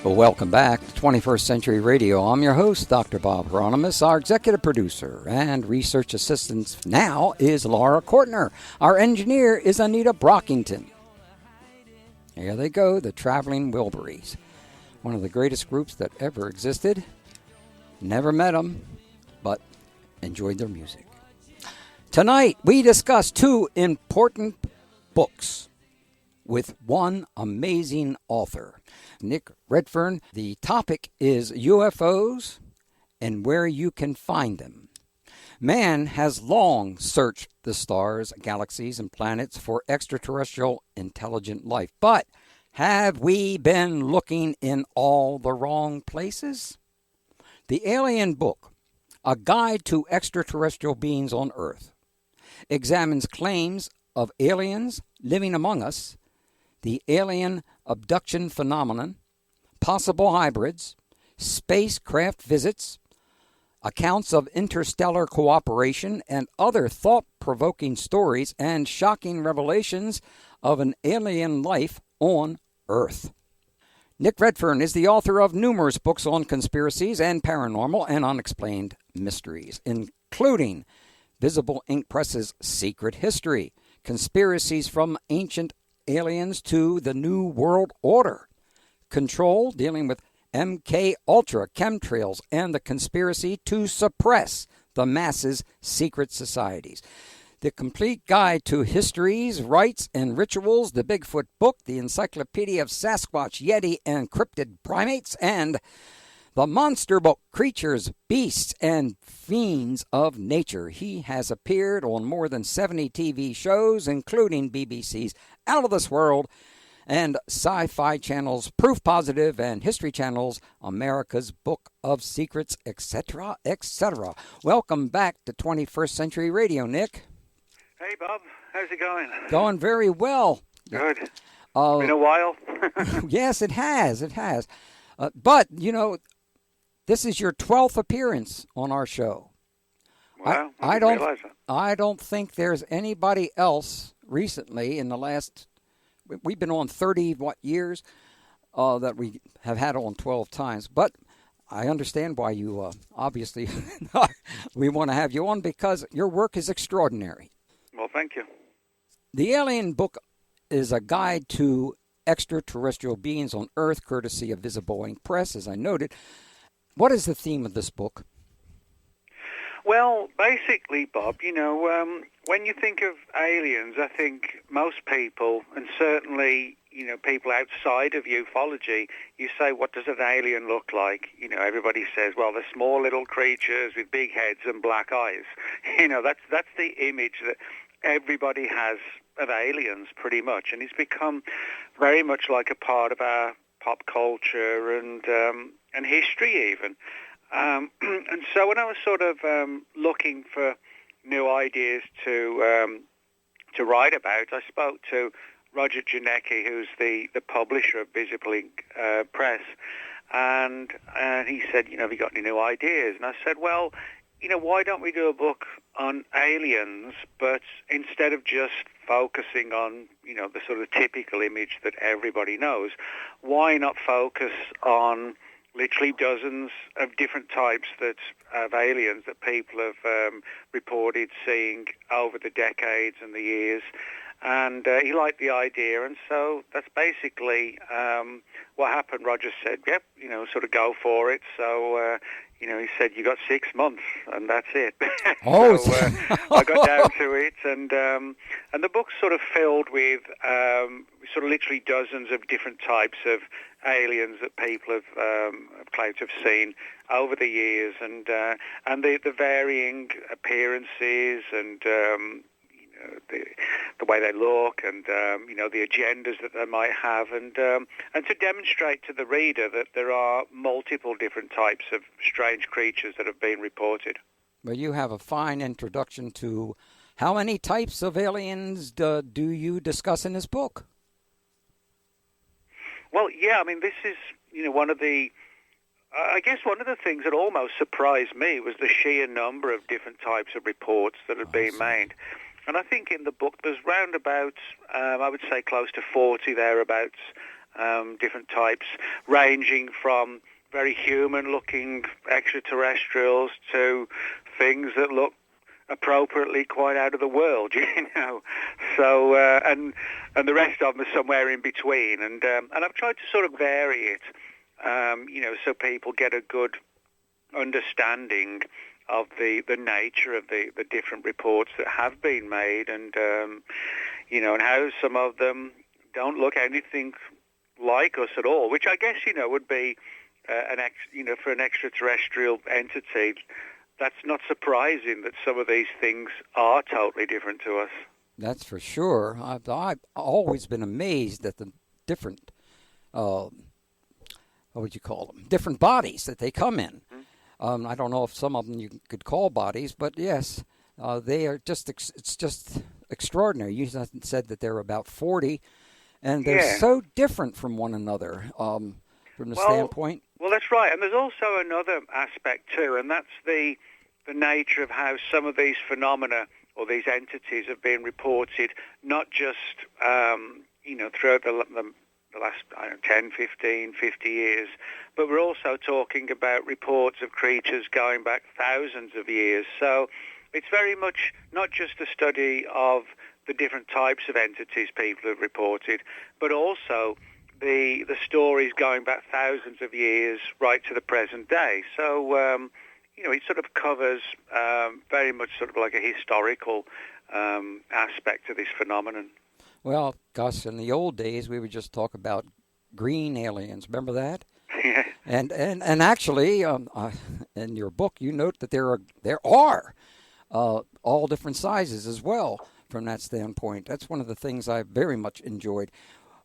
Well, welcome back to 21st Century Radio. I'm your host, Dr. Bob Hieronymus. Our executive producer and research assistant now is Laura Kortner. Our engineer is Anita Brockington. Here they go, the Traveling Wilburys. One of the greatest groups that ever existed. Never met them, but enjoyed their music. Tonight, we discuss two important books with one amazing author, Nick Redfern. The topic is UFOs and where you can find them. Man has long searched the stars, galaxies, and planets for extraterrestrial intelligent life. But have we been looking in all the wrong places? The Alien Book, A Guide to Extraterrestrial Beings on Earth, examines claims of aliens living among us, the alien abduction phenomenon, possible hybrids, spacecraft visits, accounts of interstellar cooperation, and other thought-provoking stories and shocking revelations of an alien life on Earth. Nick Redfern is the author of numerous books on conspiracies and paranormal and unexplained mysteries, including Visible Ink Press's Secret History, Conspiracies from Ancient Aliens to the New World Order, Control, dealing with MK Ultra, chemtrails, and the conspiracy to suppress the masses' secret societies. The Complete Guide to Histories, Rites, and Rituals, the Bigfoot Book, the Encyclopedia of Sasquatch, Yeti, and Cryptid Primates, and the Monster Book, Creatures, Beasts, and Fiends of Nature. He has appeared on more than 70 TV shows, including BBC's Out of This World and Sci-Fi Channel's Proof Positive and History Channel's America's Book of Secrets, etc., etc. Welcome back to 21st Century Radio, Nick. Hey, Bob. How's it going? Going very well. Good. Been a while. Yes, it has. It has. But, you know, this is your 12th appearance on our show. Wow, I didn't realize that. I don't think there's anybody else recently in the last, we've been on 30 years that we have had on 12 times. But I understand why you obviously, we want to have you on because your work is extraordinary. Well, thank you. The Alien Book is a guide to extraterrestrial beings on Earth, courtesy of Visible Ink Press, as I noted. What is the theme of this book? Well, basically, Bob, you know, when you think of aliens, I think most people, and certainly, you know, people outside of ufology, you say, what does an alien look like? You know, everybody says, well, they're small little creatures with big heads and black eyes. You know, that's the image that everybody has of aliens, pretty much, and it's become very much like a part of our pop culture and history even. And so when I was sort of looking for new ideas to write about, I spoke to Roger Janicki, who's the publisher of Visible Ink Press, and he said, you know, have you got any new ideas? And I said, well, you know, why don't we do a book on aliens, but instead of just focusing on, you know, the sort of typical image that everybody knows, why not focus on literally dozens of different types of aliens that people have reported seeing over the decades and the years. And he liked the idea, and so that's basically what happened. Roger said, yep, you know, sort of go for it. So, you know, he said, you got 6 months, and that's it. Oh. So I got down to it, and the book's sort of filled with sort of literally dozens of different types of aliens that people have claimed to have seen over the years, and the varying appearances and the way they look, and you know, the agendas that they might have, and to demonstrate to the reader that there are multiple different types of strange creatures that have been reported. Well, you have a fine introduction to how many types of aliens do you discuss in this book? Well, yeah, I mean, this is, you know, one of the things that almost surprised me was the sheer number of different types of reports that have been made. And I think in the book there's round about, I would say close to 40 thereabouts, different types, ranging from very human-looking extraterrestrials to things that look appropriately quite out of the world, you know. So and the rest of them are somewhere in between, and I've tried to sort of vary it, you know, so people get a good understanding of the nature of the different reports that have been made, and you know, and how some of them don't look anything like us at all, which I guess, you know, would be for an extraterrestrial entity. That's not surprising that some of these things are totally different to us. That's for sure. I've always been amazed at the different, what would you call them? Different bodies that they come in. I don't know if some of them you could call bodies, but yes, they are just. It's just extraordinary. You said that there are about 40, and they're so different from one another from the standpoint. Well, that's right, and there's also another aspect too, and that's the nature of how some of these phenomena or these entities have been reported, not just you know, throughout the last 10, 15, 50 years, but we're also talking about reports of creatures going back thousands of years. So it's very much not just a study of the different types of entities people have reported, but also the stories going back thousands of years right to the present day. So, you know, it sort of covers very much sort of like a historical aspect to this phenomenon. Well, Gus, in the old days, we would just talk about green aliens. Remember that? Yeah. And actually, in your book, you note that there are all different sizes as well from that standpoint. That's one of the things I very much enjoyed.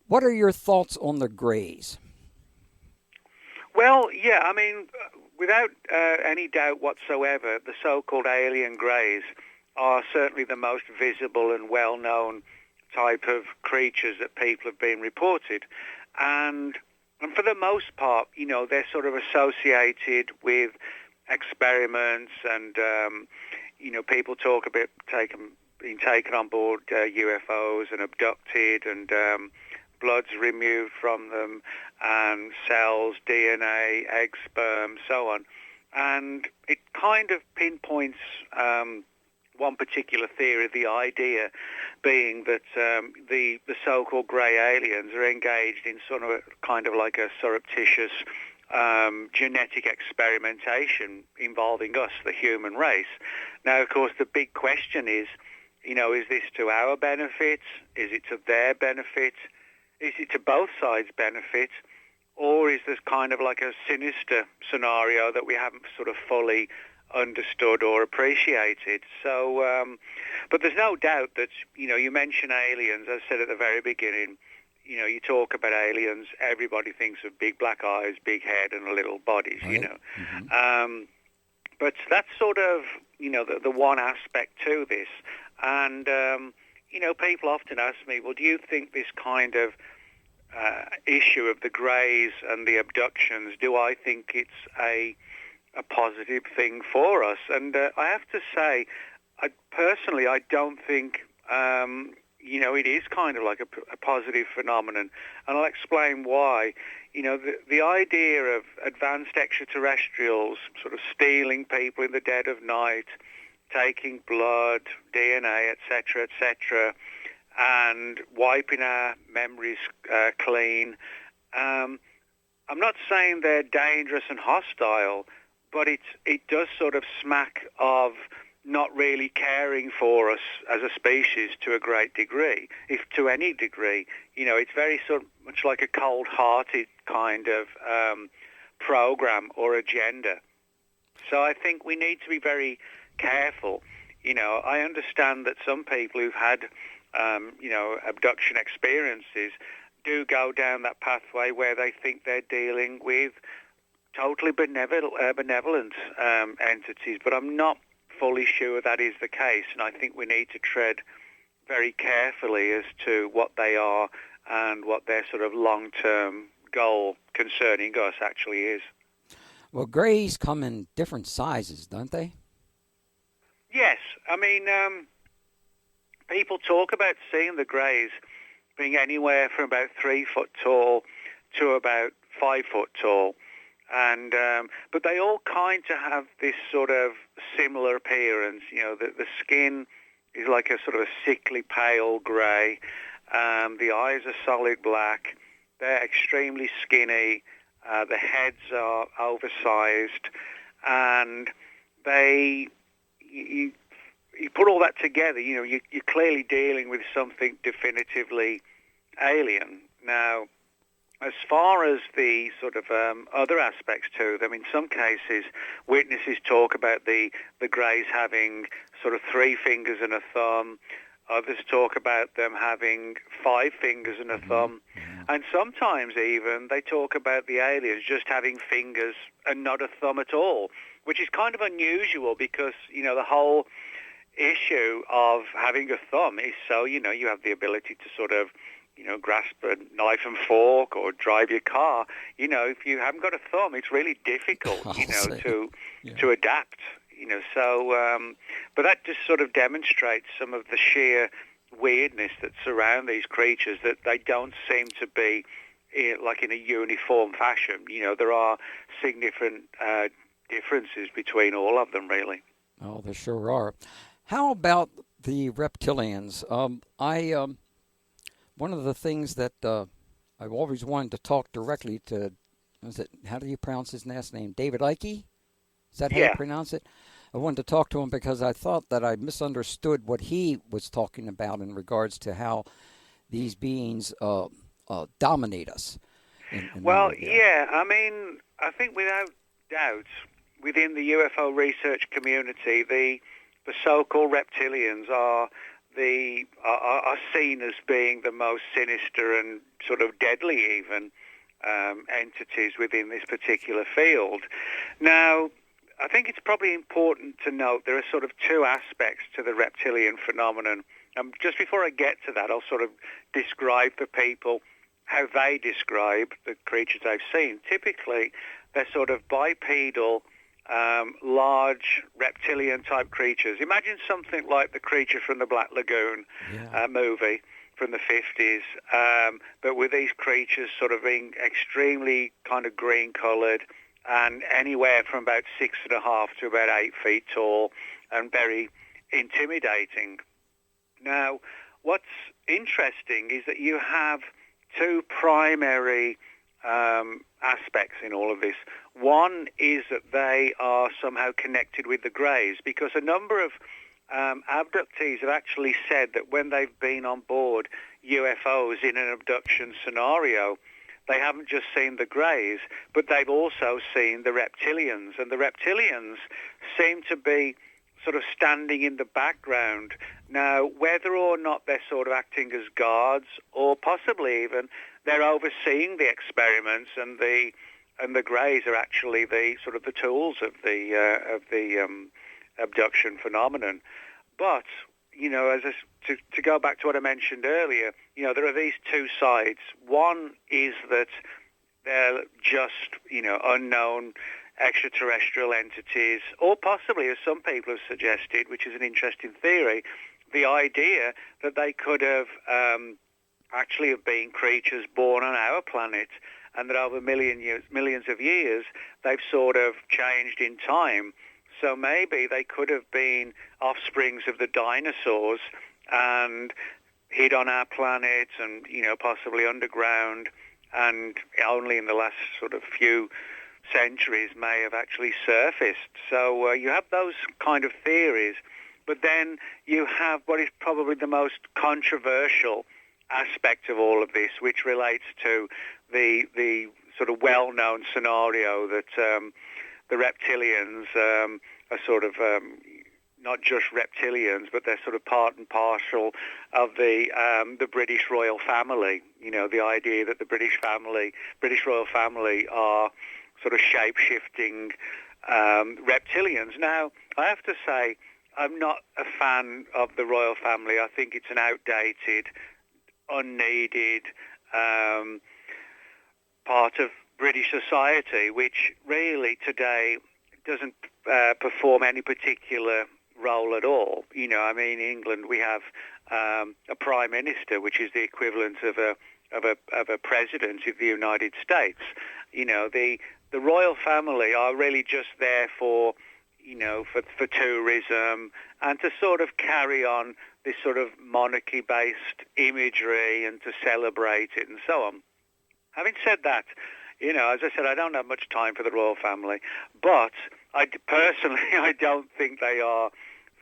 What are your thoughts on the Greys? Well, yeah, I mean, without any doubt whatsoever, the so-called alien Greys are certainly the most visible and well-known type of creatures that people have been reported. And for the most part, you know, they're sort of associated with experiments and, you know, people talk about being taken on board UFOs and abducted, and blood's removed from them, and cells, DNA, egg, sperm, so on. And it kind of pinpoints one particular theory, the idea being that the so-called grey aliens are engaged in sort of kind of like a surreptitious genetic experimentation involving us, the human race. Now, of course, the big question is, you know, is this to our benefit? Is it to their benefit? Is it to both sides' benefit? Or is this kind of like a sinister scenario that we haven't sort of fully understood or appreciated? So, but there's no doubt that, you know, you mention aliens, as I said at the very beginning, you know, you talk about aliens, everybody thinks of big black eyes, big head, and little bodies, right. You know. Mm-hmm. But that's sort of, you know, the one aspect to this. And, you know, people often ask me, well, do you think this kind of issue of the Greys and the abductions, do I think it's a positive thing for us? And I have to say, personally, I don't think, you know, it is kind of like a positive phenomenon. And I'll explain why. You know, the idea of advanced extraterrestrials sort of stealing people in the dead of night, taking blood, DNA, etc., and wiping our memories clean. I'm not saying they're dangerous and hostile, but it does sort of smack of not really caring for us as a species to a great degree, if to any degree. You know, it's very sort of much like a cold-hearted kind of program or agenda. So I think we need to be very careful. You know, I understand that some people who've had, you know, abduction experiences do go down that pathway where they think they're dealing with totally benevolent entities, but I'm not fully sure that is the case, and I think we need to tread very carefully as to what they are and what their sort of long-term goal concerning us actually is. Well, Greys come in different sizes, don't they? Yes. I mean, people talk about seeing the Greys being anywhere from about 3 foot tall to about 5 foot tall. And but they all kind of have this sort of similar appearance. You know, the skin is like a sort of a sickly pale grey. The eyes are solid black. They're extremely skinny. The heads are oversized, and you put all that together. You know, you're clearly dealing with something definitively alien. Now, as far as the sort of other aspects to them, in some cases, witnesses talk about the greys having sort of 3 fingers and a thumb. Others talk about them having 5 fingers and a thumb. And sometimes even they talk about the aliens just having fingers and not a thumb at all, which is kind of unusual because, you know, the whole issue of having a thumb is so, you know, you have the ability to sort of, you know, grasp a knife and fork or drive your car. You know, if you haven't got a thumb, it's really difficult, you know, to adapt. You know, so, but that just sort of demonstrates some of the sheer weirdness that surround these creatures, that they don't seem to be like in a uniform fashion. You know, there are significant differences between all of them, really. Oh, there sure are. How about the reptilians? One of the things that I've always wanted to talk directly to, how do you pronounce his last name? David Icke? Is that how you pronounce it? I wanted to talk to him because I thought that I misunderstood what he was talking about in regards to how these beings dominate us. Well, yeah, I mean, I think without doubt, within the UFO research community, the so-called reptilians are seen as being the most sinister and sort of deadly even entities within this particular field. Now, I think it's probably important to note there are sort of 2 aspects to the reptilian phenomenon. Just before I get to that, I'll sort of describe for people how they describe the creatures they've seen. Typically, they're sort of bipedal, large reptilian-type creatures. Imagine something like the creature from the Black Lagoon movie from the 50s, but with these creatures sort of being extremely kind of green-coloured and anywhere from about 6.5 to about 8 feet tall and very intimidating. Now, what's interesting is that you have 2 primary aspects in all of this. One is that they are somehow connected with the greys, because a number of abductees have actually said that when they've been on board UFOs in an abduction scenario, they haven't just seen the greys, but they've also seen the reptilians. And the reptilians seem to be sort of standing in the background. Now, whether or not they're sort of acting as guards, or possibly even they're overseeing the experiments, and the greys are actually the sort of the tools of the abduction phenomenon. But, you know, to go back to what I mentioned earlier, you know, there are these 2 sides. One is that they're just, you know, unknown extraterrestrial entities, or possibly, as some people have suggested, which is an interesting theory, the idea that they could have actually have been creatures born on our planet, and that over millions of years they've sort of changed in time. So maybe they could have been offsprings of the dinosaurs and hid on our planet, and, you know, possibly underground, and only in the last sort of few centuries may have actually surfaced. So you have those kind of theories, but then you have what is probably the most controversial aspect of all of this, which relates to the sort of well-known scenario that the reptilians are sort of not just reptilians, but they're sort of part and parcel of the British royal family. You know, the idea that the British royal family are sort of shape-shifting reptilians. Now, I have to say, I'm not a fan of the royal family. I think it's an outdated, unneeded part of British society, which really today doesn't perform any particular role at all. You know, I mean, in England we have a prime minister, which is the equivalent of a of a president of the United States. You know, the royal family are really just there for, you know, for tourism and to sort of carry on this sort of monarchy-based imagery and to celebrate it and so on. Having said that, you know, as I said, I don't have much time for the royal family, but personally, I don't think they are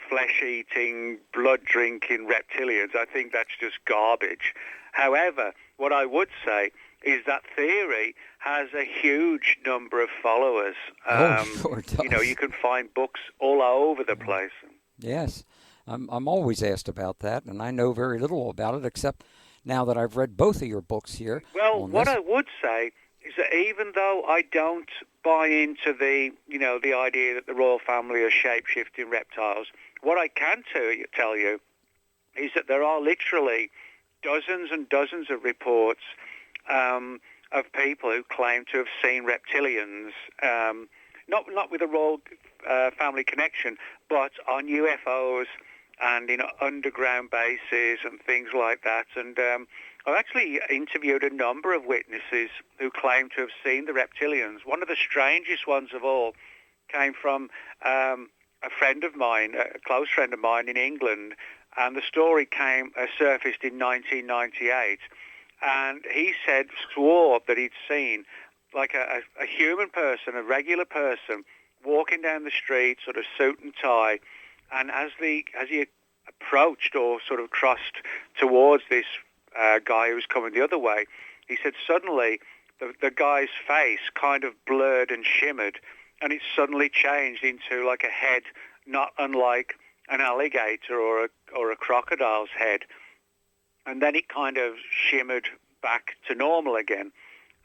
flesh-eating, blood-drinking reptilians. I think that's just garbage. However, what I would say is that theory has a huge number of followers. Sure does. You know, you can find books all over the place. Yes, I'm always asked about that, and I know very little about it, except now that I've read both of your books here. Well, what I would say is that even though I don't buy into the idea that the royal family are shape-shifting reptiles, what I can tell you is that there are literally dozens and dozens of reports of people who claim to have seen reptilians, not with a royal family connection, but on UFOs and in underground bases and things like that. And I've actually interviewed a number of witnesses who claim to have seen the reptilians. One of the strangest ones of all came from a friend of mine, a close friend of mine in England, and the story surfaced in 1998. And he swore that he'd seen like a human person, a regular person, walking down the street, sort of suit and tie, and as he approached or sort of crossed towards this guy who was coming the other way, he said suddenly the guy's face kind of blurred and shimmered, and it suddenly changed into like a head not unlike an alligator or a crocodile's head. And then it kind of shimmered back to normal again.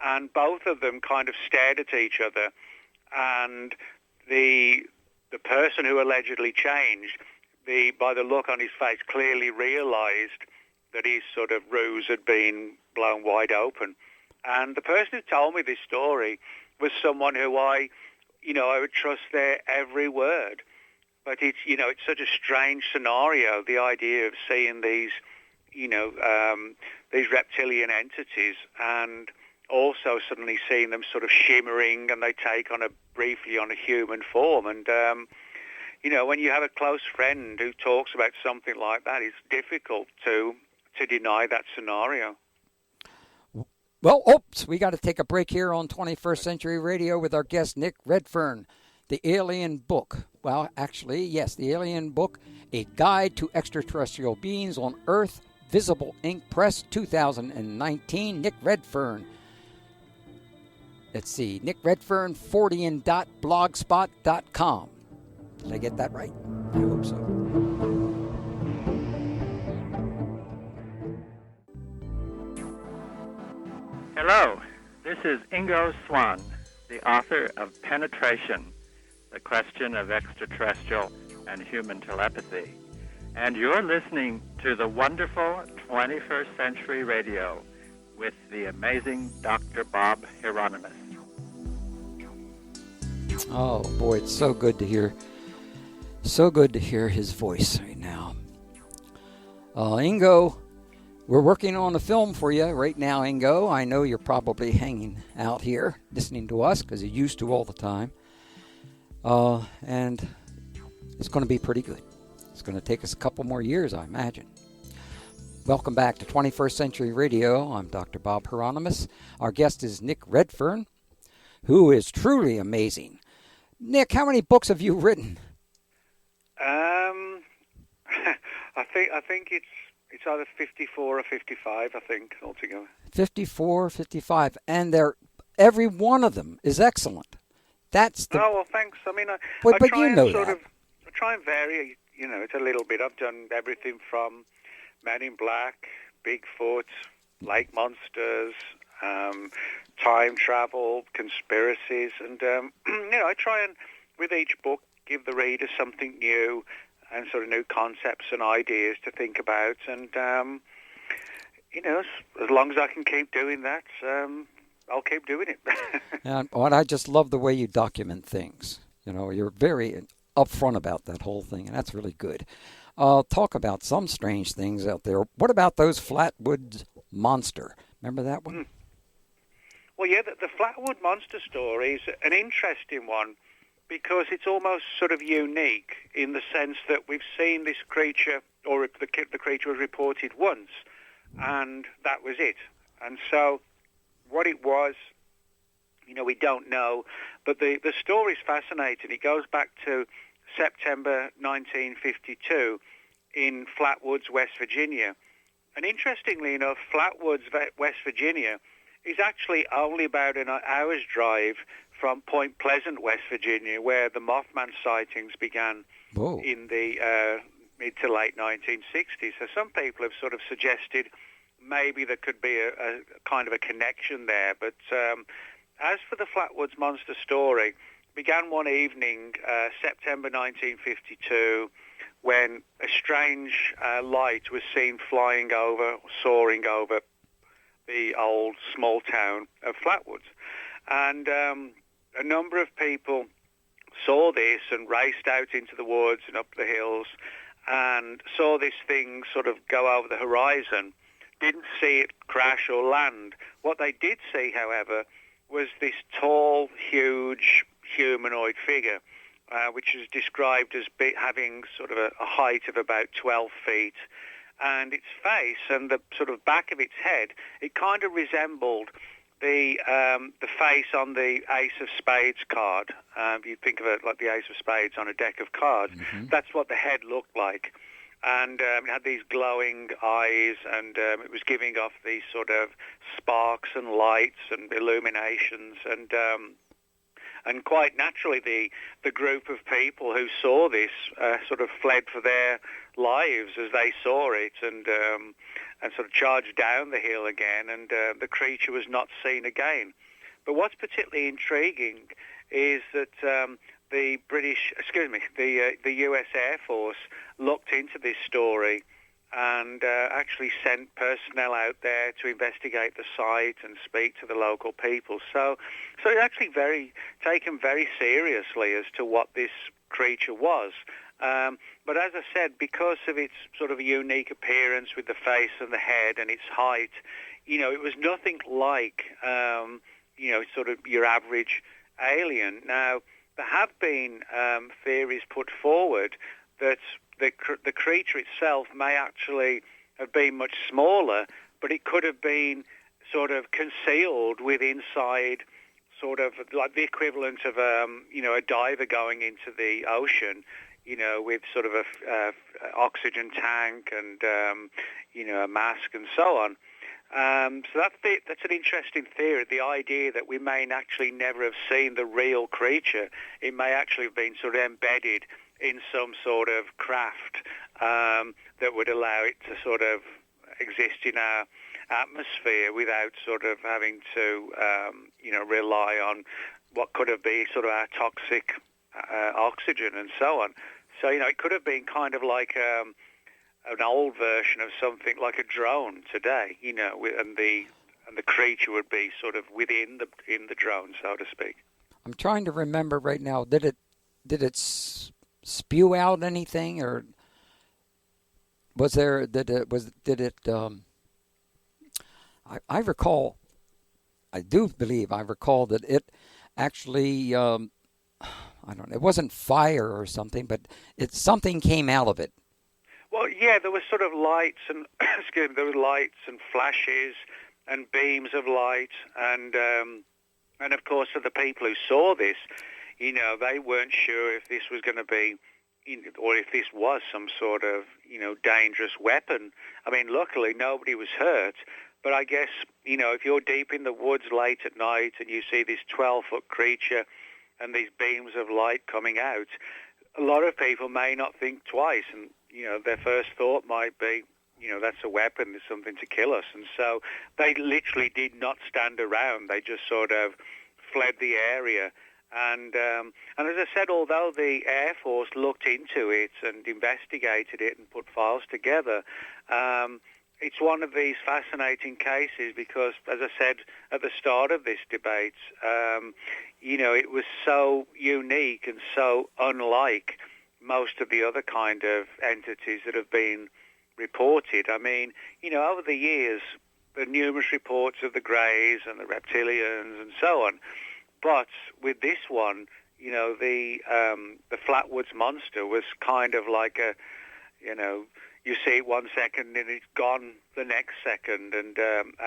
And both of them kind of stared at each other. And the person who allegedly changed, by the look on his face, clearly realized that his sort of ruse had been blown wide open. And the person who told me this story was someone who I would trust their every word. But it's such a strange scenario, the idea of seeing these reptilian entities and also suddenly seeing them sort of shimmering, and they take briefly on a human form. And, when you have a close friend who talks about something like that, it's difficult to deny that scenario. Well, oops, we got to take a break here on 21st Century Radio with our guest, Nick Redfern. The Alien Book. Well, actually, yes, The Alien Book, A Guide to Extraterrestrial Beings on Earth, Visible Ink Press, 2019. Nick Redfern. Let's see, Nick Redfern, 40and.blogspot.com. Did I get that right? I hope so. Hello, this is Ingo Swann, the author of Penetration, The Question of Extraterrestrial and Human Telepathy. And you're listening to the wonderful 21st Century Radio with the amazing Dr. Bob Hieronymus. Oh, boy, it's so good to hear. So good to hear his voice right now. Ingo, we're working on a film for you right now, Ingo. I know you're probably hanging out here listening to us because you used to all the time. And it's going to be pretty good. It's going to take us a couple more years, I imagine. Welcome back to 21st Century Radio. I'm Dr. Bob Hieronymus. Our guest is Nick Redfern, who is truly amazing. Nick, how many books have you written? I think it's either 54 or 55, I think, altogether. 54, 55, and every one of them is excellent. That's the... Oh, well, thanks. I mean, I try and vary, it a little bit. I've done everything from Men in Black, Bigfoot, lake monsters, time travel, conspiracies, and, I try and, with each book, give the reader something new and sort of new concepts and ideas to think about. And, as long as I can keep doing that, I'll keep doing it. And I just love the way you document things. You're very upfront about that whole thing, and that's really good. Talk about some strange things out there. What about those Flatwoods monster? Remember that one? Well, yeah, the Flatwood Monster story is an interesting one because it's almost sort of unique in the sense that we've seen this creature, or the creature was reported once, and that was it. And so what it was, we don't know, but the story's fascinating. It goes back to September 1952 in Flatwoods, West Virginia. And interestingly enough, Flatwoods, West Virginia, is actually only about an hour's drive from Point Pleasant, West Virginia, where the Mothman sightings began in the mid to late 1960s. So some people have sort of suggested maybe there could be a kind of a connection there. But as for the Flatwoods Monster story, it began one evening, September 1952, when a strange light was seen soaring over the old small town of Flatwoods. And a number of people saw this and raced out into the woods and up the hills and saw this thing sort of go over the horizon. Didn't see it crash or land. What they did see, however, was this tall, huge humanoid figure, which is described as having sort of a height of about 12 feet. And its face and the sort of back of its head, it kind of resembled the face on the Ace of Spades card. You think of it like the Ace of Spades on a deck of cards. Mm-hmm. That's what the head looked like. And it had these glowing eyes, and it was giving off these sort of sparks and lights and illuminations. And quite naturally, the group of people who saw this sort of fled for their lives as they saw it, and sort of charged down the hill again, and the creature was not seen again. But what's particularly intriguing is that the U.S. Air Force looked into this story and actually sent personnel out there to investigate the site and speak to the local people. So it's actually taken very seriously as to what this creature was. But as I said, because of its sort of unique appearance with the face and the head and its height, it was nothing like, sort of your average alien. Now, there have been theories put forward that the creature itself may actually have been much smaller, but it could have been sort of concealed inside sort of like the equivalent of a diver going into the ocean, with sort of a oxygen tank and a mask and so on. So that's an interesting theory, the idea that we may actually never have seen the real creature. It may actually have been sort of embedded in some sort of craft that would allow it to sort of exist in our atmosphere without sort of having to, rely on what could have been sort of our toxic oxygen and so on. So, it could have been kind of like an old version of something like a drone today, and the creature would be sort of in the drone, so to speak. I'm trying to remember right now. Did it spew out anything, or was there? I recall. I do believe I recall that it actually. I don't know. It wasn't fire or something, but something came out of it. Well, yeah, there was sort of lights and there were lights and flashes and beams of light, and of course, for the people who saw this, they weren't sure if this was going to be, or if this was some sort of, dangerous weapon. I mean, luckily nobody was hurt, but I guess, if you're deep in the woods late at night and you see this 12-foot creature and these beams of light coming out, a lot of people may not think twice, and their first thought might be, that's a weapon, there's something to kill us. And so they literally did not stand around. They just sort of fled the area. And as I said, although the Air Force looked into it and investigated it and put files together, it's one of these fascinating cases because, as I said at the start of this debate, it was so unique and so unlike most of the other kind of entities that have been reported. I mean, over the years, the numerous reports of the Greys and the reptilians and so on. But with this one, the Flatwoods Monster was kind of like a, you see it 1 second and it's gone the next second, and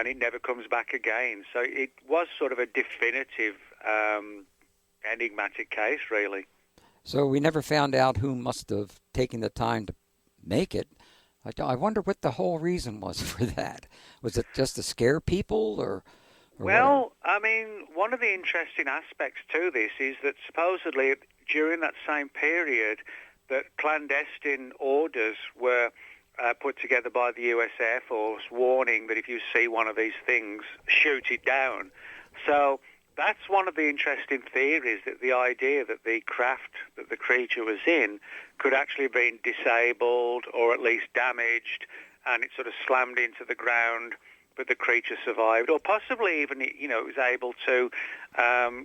it never comes back again. So it was sort of a definitive, enigmatic case, really. So we never found out who must have taken the time to make it. I wonder what the whole reason was for that. Was it just to scare people, or well, I mean, one of the interesting aspects to this is that supposedly during that same period that clandestine orders were put together by the US Air Force warning that if you see one of these things, shoot it down. So that's one of the interesting theories, that the idea that the craft that the creature was in could actually have been disabled or at least damaged, and it sort of slammed into the ground, but the creature survived, or possibly even, it was able to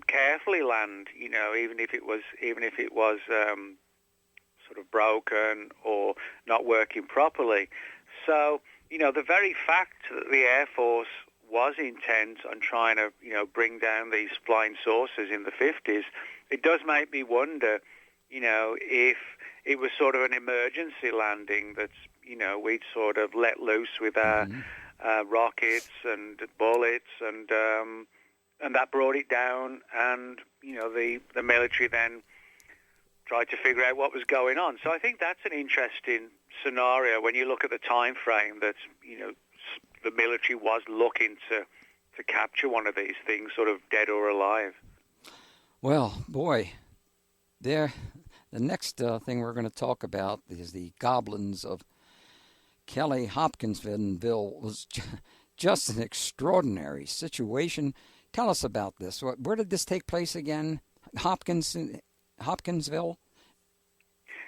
carefully land, even if it was sort of broken or not working properly. So, the very fact that the Air Force was intent on trying to, bring down these flying saucers in the 50s, it does make me wonder, if it was sort of an emergency landing that, we'd sort of let loose with our rockets and bullets, and that brought it down, and, the military then tried to figure out what was going on. So I think that's an interesting scenario when you look at the time frame that, the military was looking to capture one of these things, sort of dead or alive. Well, boy, the next thing we're going to talk about is the goblins of Kelly Hopkinsville. Was just an extraordinary situation. Tell us about this. Where did this take place again? Hopkinsville?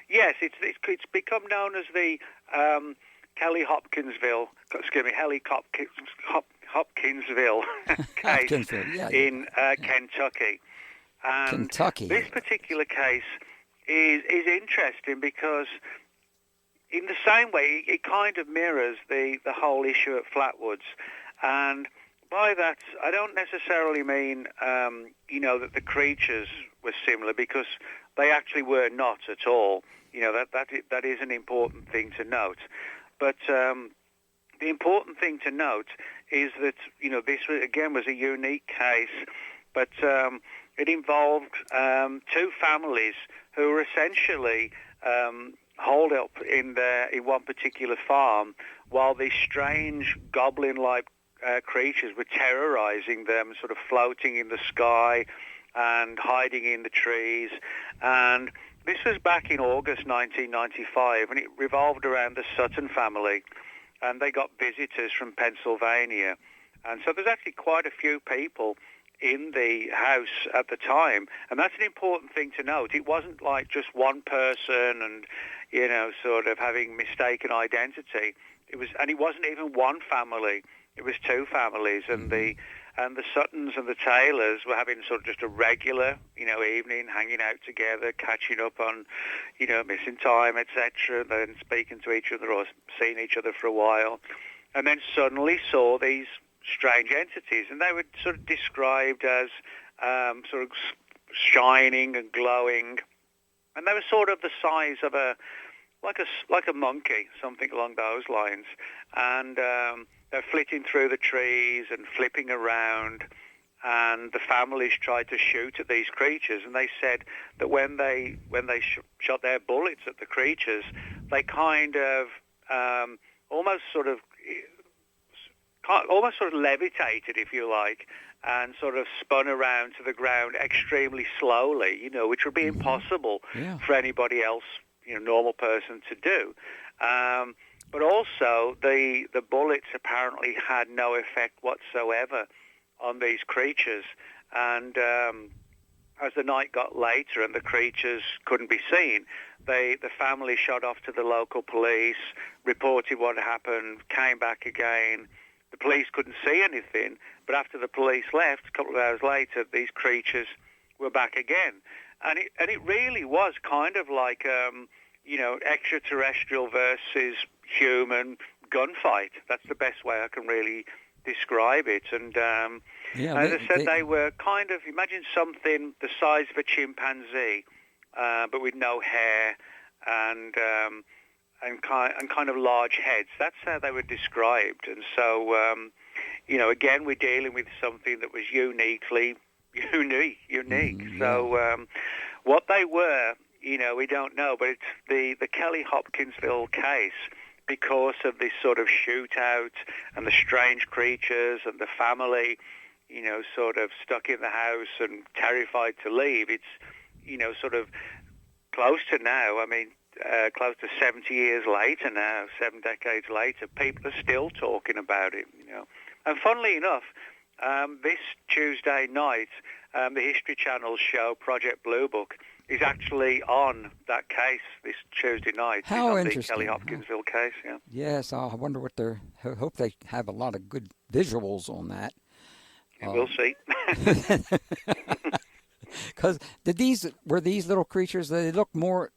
Yes, it's become known as the Kelly Hopkinsville case in Kentucky. And Kentucky. This particular case is interesting because in the same way it kind of mirrors the whole issue at Flatwoods. And by that, I don't necessarily mean, that the creatures were similar, because they actually were not at all. That is an important thing to note. But the important thing to note is that, this was a unique case, but it involved two families who were essentially holed up in one particular farm while these strange goblin-like creatures were terrorizing them, sort of floating in the sky and hiding in the trees. And this was back in August 1995, and it revolved around the Sutton family, and they got visitors from Pennsylvania. And so there's actually quite a few people in the house at the time, and that's an important thing to note. It wasn't like just one person and, sort of having mistaken identity. It wasn't even one family. It was two families, and the Suttons and the Taylors were having sort of just a regular, evening, hanging out together, catching up on, missing time, etc., then speaking to each other or seeing each other for a while, and then suddenly saw these strange entities, and they were sort of described as sort of shining and glowing, and they were sort of the size of like a monkey, something along those lines, and they're flitting through the trees and flipping around, and the families tried to shoot at these creatures, and they said that when they shot their bullets at the creatures, they kind of almost sort of levitated, if you like, and sort of spun around to the ground extremely slowly, which would be impossible for anybody else, normal person to do. But also, the bullets apparently had no effect whatsoever on these creatures. And as the night got later and the creatures couldn't be seen, the family shot off to the local police, reported what happened, came back again. The police couldn't see anything, but after the police left, a couple of hours later, these creatures were back again. And it really was kind of like, extraterrestrial versus human gunfight. That's the best way I can really describe it. And as I said, they were kind of, imagine something the size of a chimpanzee, but with no hair and kind of large heads. That's how they were described. And so, again, we're dealing with something that was unique. Mm-hmm, So what they were, we don't know, but it's the Kelly Hopkinsville case, because of this sort of shootout and the strange creatures and the family, sort of stuck in the house and terrified to leave. It's, sort of close to now, close to 70 years later now, 7 decades later, people are still talking about it, And funnily enough, this Tuesday night, the History Channel show Project Blue Book is actually on that case this Tuesday night. How it's on interesting. The Kelly Hopkinsville case, yeah. Yes, I wonder what hope they have a lot of good visuals on that. We'll see. Because were these little creatures, they look more,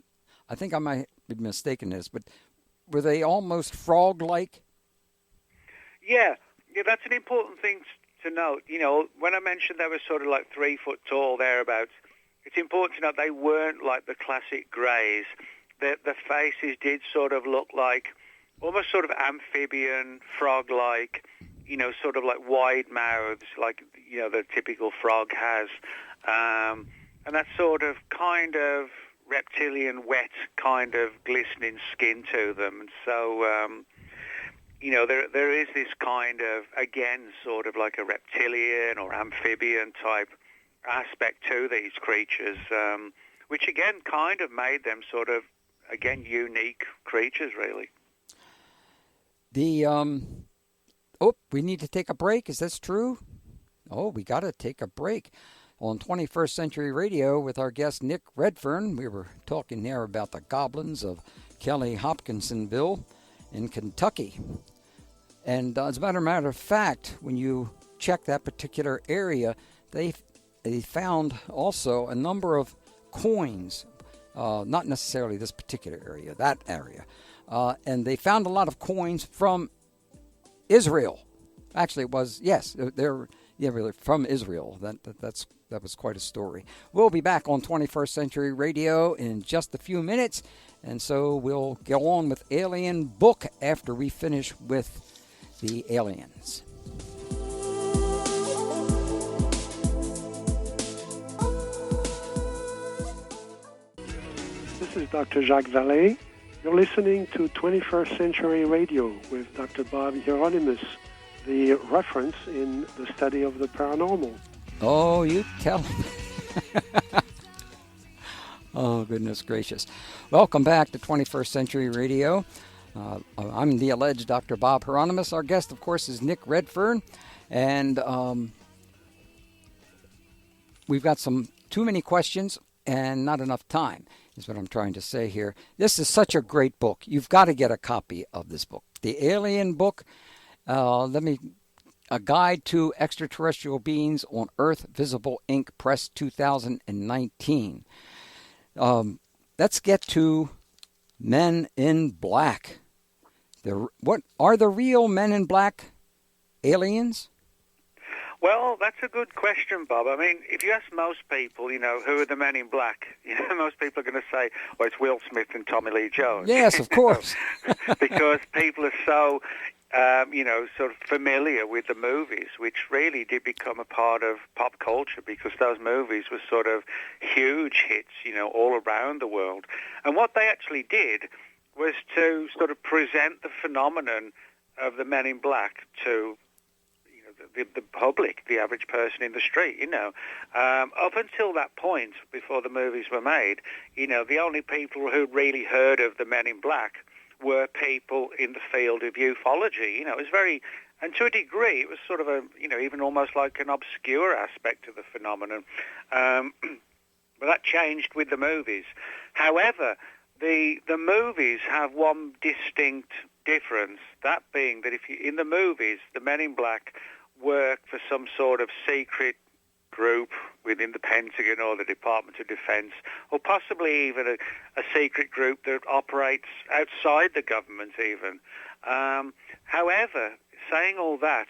I think I might be mistaken this, but were they almost frog-like? Yeah, that's an important thing to note. When I mentioned they were sort of like 3 foot tall, thereabouts, it's important to note they weren't like the classic greys. The faces did sort of look like almost sort of amphibian, frog-like, sort of like wide mouths, like, the typical frog has. And that sort of kind of reptilian, wet, kind of glistening skin to them. And so, there is this kind of, again, sort of like a reptilian or amphibian type aspect to these creatures, which again kind of made them sort of, again, unique creatures, really. We need to take a break. Is this true? Oh, we got to take a break. On 21st Century Radio with our guest Nick Redfern, we were talking there about the goblins of Kelly Hopkinsonville in Kentucky. And as a matter of fact, when you check that particular area, they found also a number of coins, not necessarily this particular area, that area. And they found a lot of coins from Israel. Actually, it was, yes, they're really from Israel. That was quite a story. We'll be back on 21st Century Radio in just a few minutes. And so we'll go on with Alien Book after we finish with the aliens. This is Dr. Jacques Vallée. You're listening to 21st Century Radio with Dr. Bob Hieronymus, the reference in the study of the paranormal. Oh, you tell me. Oh, goodness gracious. Welcome back to 21st Century Radio. I'm the alleged Dr. Bob Hieronymus. Our guest, of course, is Nick Redfern. And we've got too many questions and not enough time, is what I'm trying to say here. This is such a great book. You've got to get a copy of this book. The Alien Book, A Guide to Extraterrestrial Beings on Earth, Visible Ink, Press 2019. Let's get to Men in Black. What are the real Men in Black aliens? Well, that's a good question, Bob. I mean, if you ask most people, who are the Men in Black, most people are going to say, well, it's Will Smith and Tommy Lee Jones. Yes, of course. Because people are so, sort of familiar with the movies, which really did become a part of pop culture because those movies were sort of huge hits, all around the world. And what they actually did was to sort of present the phenomenon of the Men in Black to the public, the average person in the street, Up until that point, before the movies were made, the only people who really heard of the Men in Black were people in the field of ufology. It was very, and to a degree, it was sort of even almost like an obscure aspect of the phenomenon. But that changed with the movies. However, the movies have one distinct difference, that being that in the movies, the Men in Black work for some sort of secret group within the Pentagon or the Department of Defense, or possibly even a secret group that operates outside the government even. However, saying all that,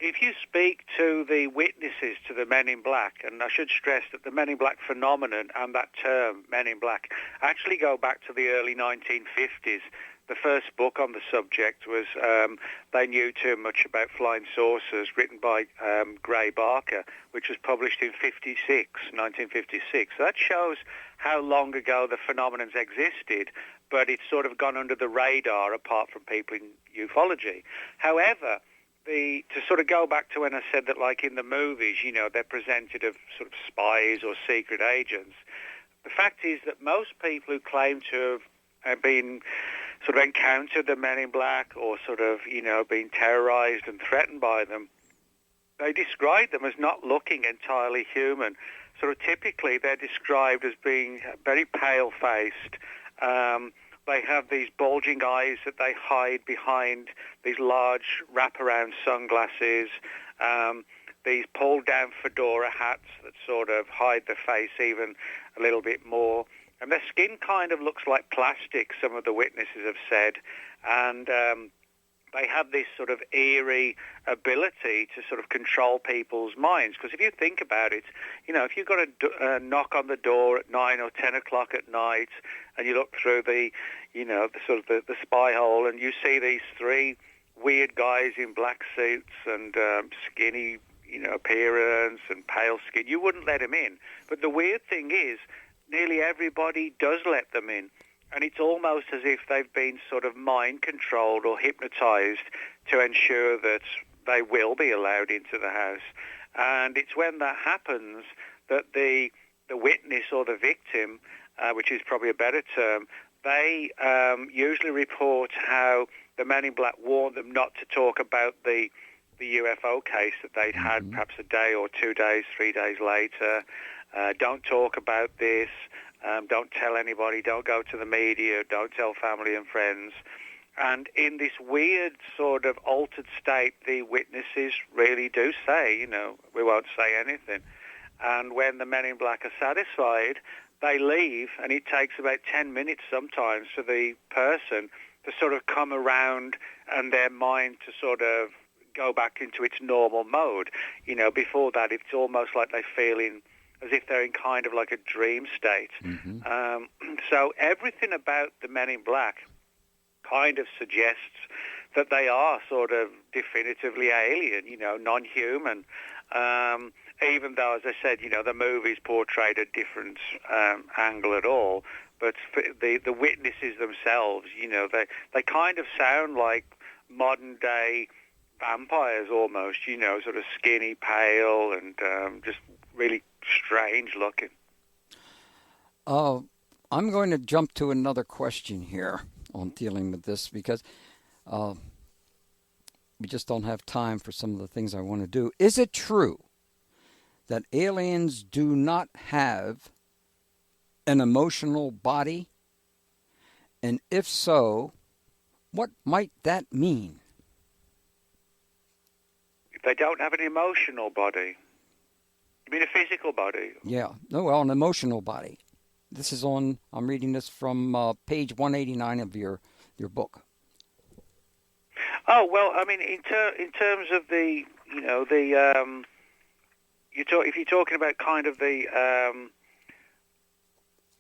if you speak to the witnesses to the Men in Black, and I should stress that the Men in Black phenomenon and that term, Men in Black, actually go back to the early 1950s. The first book on the subject was They Knew Too Much About Flying Saucers, written by Gray Barker, which was published in 1956. So that shows how long ago the phenomenons existed, but it's sort of gone under the radar apart from people in ufology. However, to sort of go back to when I said that, like in the movies, you know, they're presented as sort of spies or secret agents, the fact is that most people who claim to have been sort of encountered the Men in Black or sort of, you know, been terrorized and threatened by them, they describe them as not looking entirely human. Sort of typically they're described as being very pale-faced. They have these bulging eyes that they hide behind these large wraparound sunglasses, these pulled-down fedora hats that sort of hide the face even a little bit more. And their skin kind of looks like plastic, some of the witnesses have said. And they have this sort of eerie ability to sort of control people's minds. Because if you think about it, you know, if you've got a knock on the door at 9 or 10 o'clock at night and you look through the, you know, the sort of the spy hole and you see these three weird guys in black suits and skinny, you know, appearance and pale skin, you wouldn't let them in. But the weird thing is, nearly everybody does let them in. And it's almost as if they've been sort of mind-controlled or hypnotized to ensure that they will be allowed into the house. And it's when that happens that the witness or the victim, which is probably a better term, they usually report how the Men in Black warned them not to talk about the UFO case that they'd had perhaps a day or 2 days, 3 days later. Don't talk about this. Don't tell anybody. Don't go to the media. Don't tell family and friends. And in this weird sort of altered state, the witnesses really do say, you know, we won't say anything. And when the Men in Black are satisfied, they leave, and it takes about 10 minutes sometimes for the person to sort of come around and their mind to sort of go back into its normal mode. You know, before that, it's almost like they're feeling as if they're in kind of like a dream state. So everything about the Men in Black kind of suggests that they are sort of definitively alien, you know, non-human. Even though, as I said, you know, the movies portrayed a different angle at all. But the witnesses themselves, you know, they kind of sound like modern-day vampires almost, you know, sort of skinny, pale, and just really strange looking. I'm going to jump to another question here on dealing with this because we just don't have time for some of the things I want to do. Is it true that aliens do not have an emotional body? And if so, what might that mean? If they don't have an emotional body? You mean a physical body? Yeah. No, well, an emotional body. This is on, I'm reading this from page 189 of your book. Oh, well, I mean, in terms of the, you know, the, if you're talking about kind of the,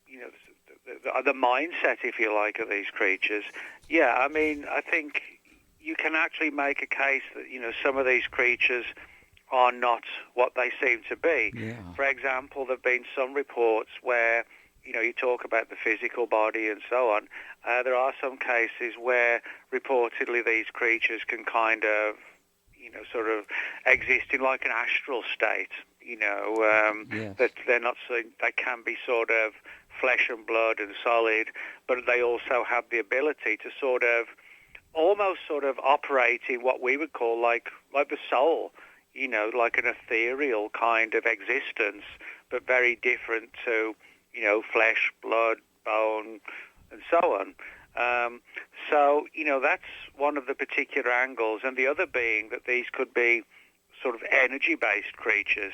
you know, the mindset, if you like, of these creatures, yeah, I mean, I think you can actually make a case that, you know, some of these creatures are not what they seem to be. Yeah. For example, there have been some reports where, you know, you talk about the physical body and so on. There are some cases where reportedly these creatures can kind of, you know, sort of exist in like an astral state, you know, Yes. that they're not so, they can be sort of flesh and blood and solid, but they also have the ability to sort of almost sort of operate in what we would call like the soul, you know, like an ethereal kind of existence, but very different to, you know, flesh, blood, bone, and so on. So, you know, that's one of the particular angles. And the other being that these could be sort of energy-based creatures.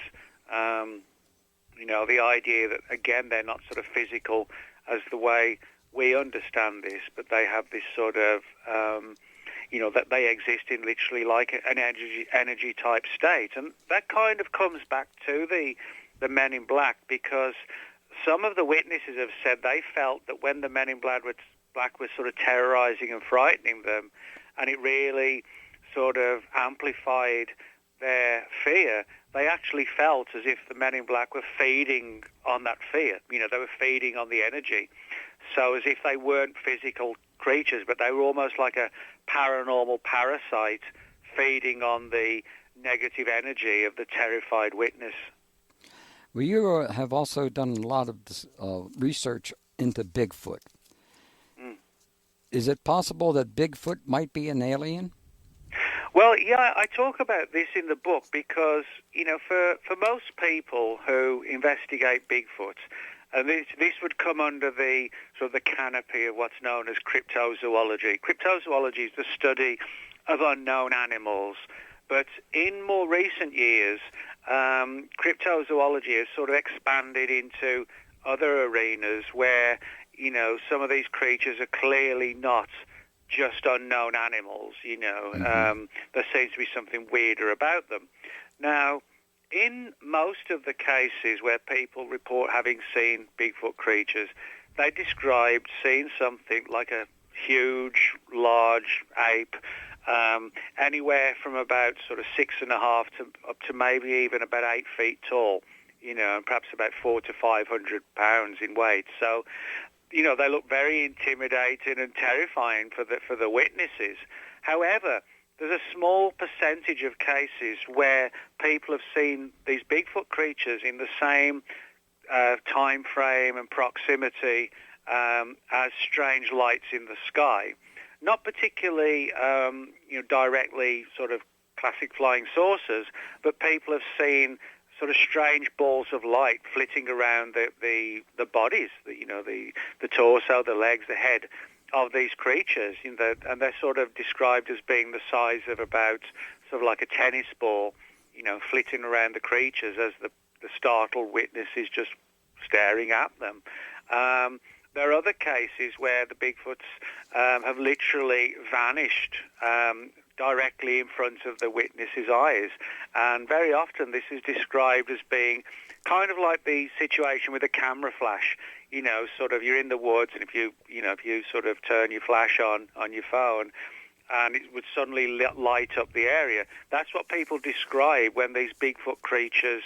You know, the idea that, again, they're not sort of physical as the way we understand this, but they have this sort of that they exist in literally like an energy type state. And that kind of comes back to the Men in Black, because some of the witnesses have said they felt that when the Men in Black was sort of terrorizing and frightening them, and it really sort of amplified their fear, they actually felt as if the Men in Black were feeding on that fear. They were feeding on the energy. So as if they weren't physical creatures, but they were almost like a paranormal parasite feeding on the negative energy of the terrified witness. Well, you have also done a lot of research into Bigfoot. Is it possible that Bigfoot might be an alien? Well, yeah, I talk about this in the book because, for most people who investigate Bigfoot, and this would come under the sort of the canopy of what's known as cryptozoology. Cryptozoology is the study of unknown animals, but in more recent years, cryptozoology has sort of expanded into other arenas where, some of these creatures are clearly not just unknown animals, there seems to be something weirder about them. Now, in most of the cases where people report having seen Bigfoot creatures, they described seeing something like a huge, large ape, anywhere from about sort of 6.5 to up to maybe even about 8 feet tall, and perhaps about 400 to 500 pounds in weight. So, they look very intimidating and terrifying for the witnesses. However, there's a small percentage of cases where people have seen these Bigfoot creatures in the same time frame and proximity as strange lights in the sky. Not particularly, directly sort of classic flying saucers, but people have seen sort of strange balls of light flitting around the bodies, the torso, the legs, the head of these creatures, and they're sort of described as being the size of about sort of like a tennis ball, flitting around the creatures as the startled witness is just staring at them. There are other cases where the Bigfoots have literally vanished directly in front of the witness's eyes, and very often this is described as being kind of like the situation with a camera flash. Sort of you're in the woods, and if you sort of turn your flash on your phone, and it would suddenly light up the area. That's what people describe when these Bigfoot creatures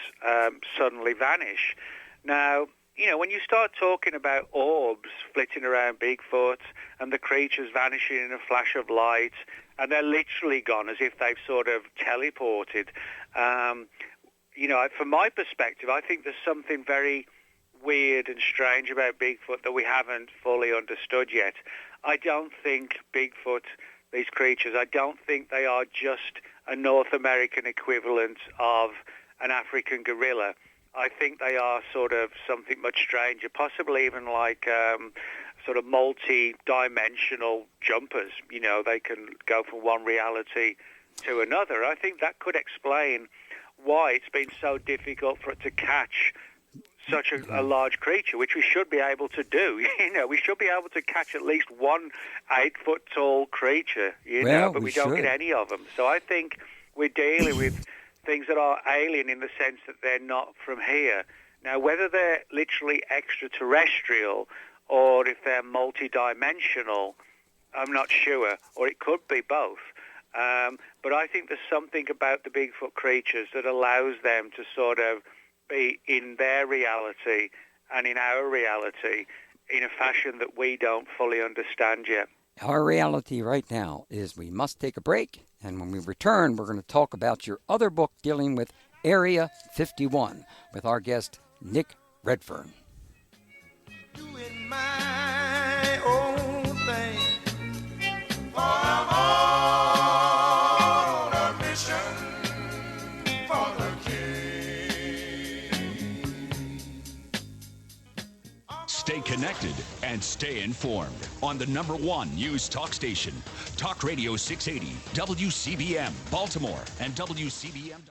suddenly vanish. Now, when you start talking about orbs flitting around Bigfoot and the creatures vanishing in a flash of light, and they're literally gone as if they've sort of teleported, from my perspective, I think there's something very weird and strange about Bigfoot that we haven't fully understood yet. I don't think Bigfoot, these creatures, I don't think they are just a North American equivalent of an African gorilla. I think they are sort of something much stranger, possibly even like sort of multi-dimensional jumpers. They can go from one reality to another. I think that could explain why it's been so difficult for it to catch such a large creature, which we should be able to do. We should be able to catch at least one 8-foot-tall creature, but we don't get any of them. So I think we're dealing with things that are alien in the sense that they're not from here. Now, whether they're literally extraterrestrial or if they're multi-dimensional, I'm not sure, or it could be both. But I think there's something about the Bigfoot creatures that allows them to sort of be in their reality and in our reality in a fashion that we don't fully understand yet. Our reality right now is we must take a break, and when we return, we're going to talk about your other book dealing with Area 51 with our guest, Nick Redfern. Doing my own thing, for I'm on a mission for the King. Stay connected and stay informed on the #1 news talk station, Talk Radio 680, WCBM, Baltimore, and WCBM.